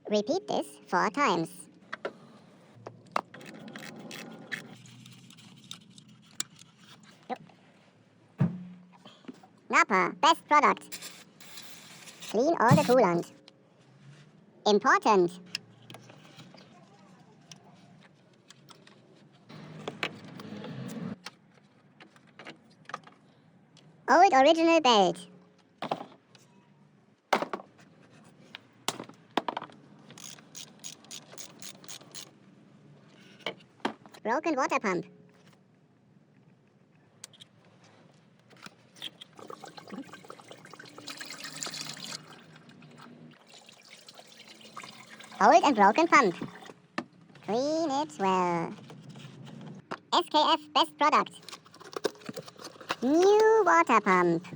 Repeat this 4 times. Napa, best product. Clean all the coolant. Important. Old original belt. Broken water pump. Old and broken pump. Clean it well. SKF best product. New water pump.